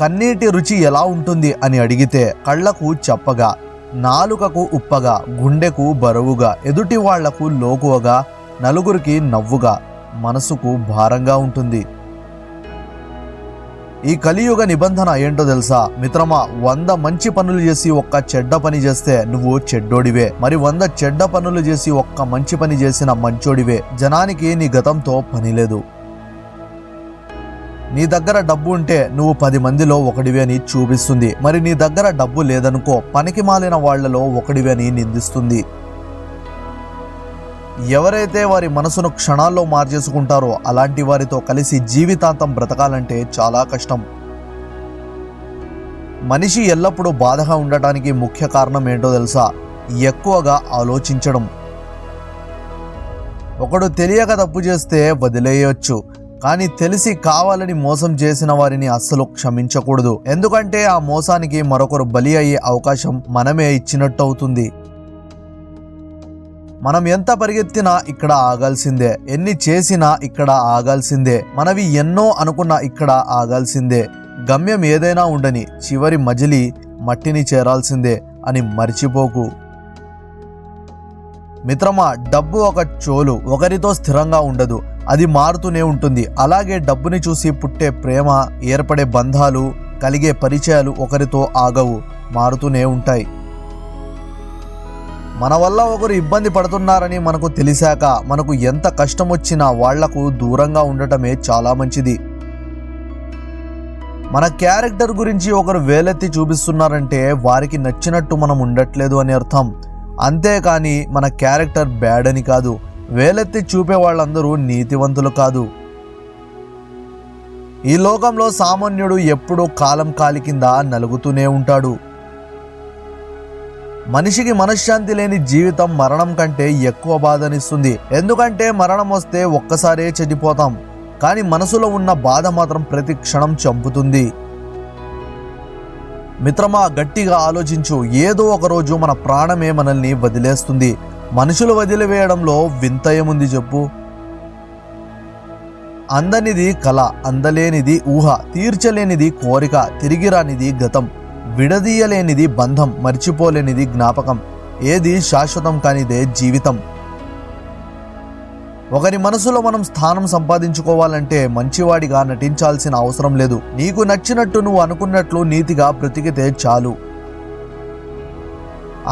కన్నీటి రుచి ఎలా ఉంటుంది అని అడిగితే కళ్ళకు చెప్పగా, నాలుకకు ఉప్పగా, గుండెకు బరువుగా, ఎదుటి వాళ్లకు లోకువగా, నలుగురికి నవ్వుగా, మనసుకు భారంగా ఉంటుంది. ఈ కలియుగ నిబంధన ఏంటో తెలుసా మిత్రమా? 100 మంచి పనులు చేసి ఒక్క చెడ్డ పని చేస్తే నువ్వు చెడ్డోడివే. మరి 100 చెడ్డ పనులు చేసి ఒక్క మంచి పని చేసిన మంచోడివే. జనానికి నీ గతంతో పని లేదు. నీ దగ్గర డబ్బు ఉంటే నువ్వు 10 మందిలో ఒకడివే అని చూపిస్తుంది. మరి నీ దగ్గర డబ్బు లేదనుకో, పనికి మాలిన వాళ్లలో ఒకడివే అని నిందిస్తుంది. ఎవరైతే వారి మనసును క్షణాల్లో మార్చేసుకుంటారో అలాంటి వారితో కలిసి జీవితాంతం బ్రతకాలంటే చాలా కష్టం. మనిషి ఎల్లప్పుడూ బాధగా ఉండటానికి ముఖ్య కారణం ఏంటో తెలుసా? ఎక్కువగా ఆలోచించడం. ఒకడు తెలియక తప్పు చేస్తే వదిలేయొచ్చు, కానీ తెలిసి కావాలని మోసం చేసిన వారిని అస్సలు క్షమించకూడదు. ఎందుకంటే ఆ మోసానికి మరొకరు బలి అయ్యే అవకాశం మనమే ఇచ్చినట్టు అవుతుంది. మనం ఎంత పరిగెత్తినా ఇక్కడ ఆగాల్సిందే, ఎన్ని చేసినా ఇక్కడ ఆగాల్సిందే, మనవి ఎన్నో అనుకున్నా ఇక్కడ ఆగాల్సిందే. గమ్యం ఏదైనా ఉండని చివరి మజిలి మట్టిని చేరాల్సిందే అని మర్చిపోకు. మిత్రమా, డబ్బు ఒక చోలు, ఒకరితో స్థిరంగా ఉండదు, అది మారుతూనే ఉంటుంది. అలాగే డబ్బుని చూసి పుట్టే ప్రేమ, ఏర్పడే బంధాలు, కలిగే పరిచయాలు ఒకరితో ఆగవు, మారుతూనే ఉంటాయి. మన వల్ల ఒకరు ఇబ్బంది పడుతున్నారని మనకు తెలిసాక మనకు ఎంత కష్టం వచ్చినా వాళ్లకు దూరంగా ఉండటమే చాలా మంచిది. మన క్యారెక్టర్ గురించి ఒకరు వేలెత్తి చూపిస్తున్నారంటే వారికి నచ్చినట్టు మనం ఉండట్లేదు అని అర్థం. అంతేకాని మన క్యారెక్టర్ బ్యాడ్ అని కాదు. వేలెత్తి చూపే వాళ్ళందరూ నీతివంతులు కాదు. ఈ లోకంలో సామాన్యుడు ఎప్పుడూ కాలం కాలి కింద నలుగుతూనే ఉంటాడు. మనిషికి మనశ్శాంతి లేని జీవితం మరణం కంటే ఎక్కువ బాధనిస్తుంది. ఎందుకంటే మరణం వస్తే ఒక్కసారే చనిపోతాం, కానీ మనసులో ఉన్న బాధ మాత్రం ప్రతి క్షణం చంపుతుంది. మిత్రమా, గట్టిగా ఆలోచించు. ఏదో ఒక రోజు మన ప్రాణమే మనల్ని వదిలేస్తుంది. మనుషులు వదిలివేయడంలో వింత ఏముంది చెప్పు? అందనిది కళ, అందలేనిది ఊహ, తీర్చలేనిది కోరిక, తిరిగిరానిది గతం, విడదీయలేనిది బంధం, మర్చిపోలేనిది జ్ఞాపకం. ఏది శాశ్వతం కానిదే జీవితం. ఒకరి మనసులో మనం స్థానం సంపాదించుకోవాలంటే మంచివాడిగా నటించాల్సిన అవసరం లేదు. నీకు నచ్చినట్టు నువ్వు అనుకున్నట్లు నీతిగా బ్రతికితే చాలు.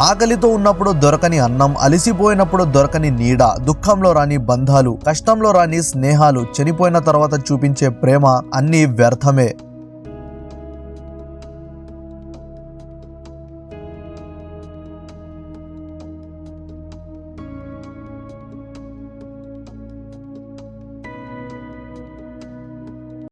ఆకలితో ఉన్నప్పుడు దొరకని అన్నం, అలిసిపోయినప్పుడు దొరకని నీడ, దుఃఖంలో రాని బంధాలు, కష్టంలో రాని స్నేహాలు, చనిపోయిన తర్వాత చూపించే ప్రేమ అన్నీ వ్యర్థమే.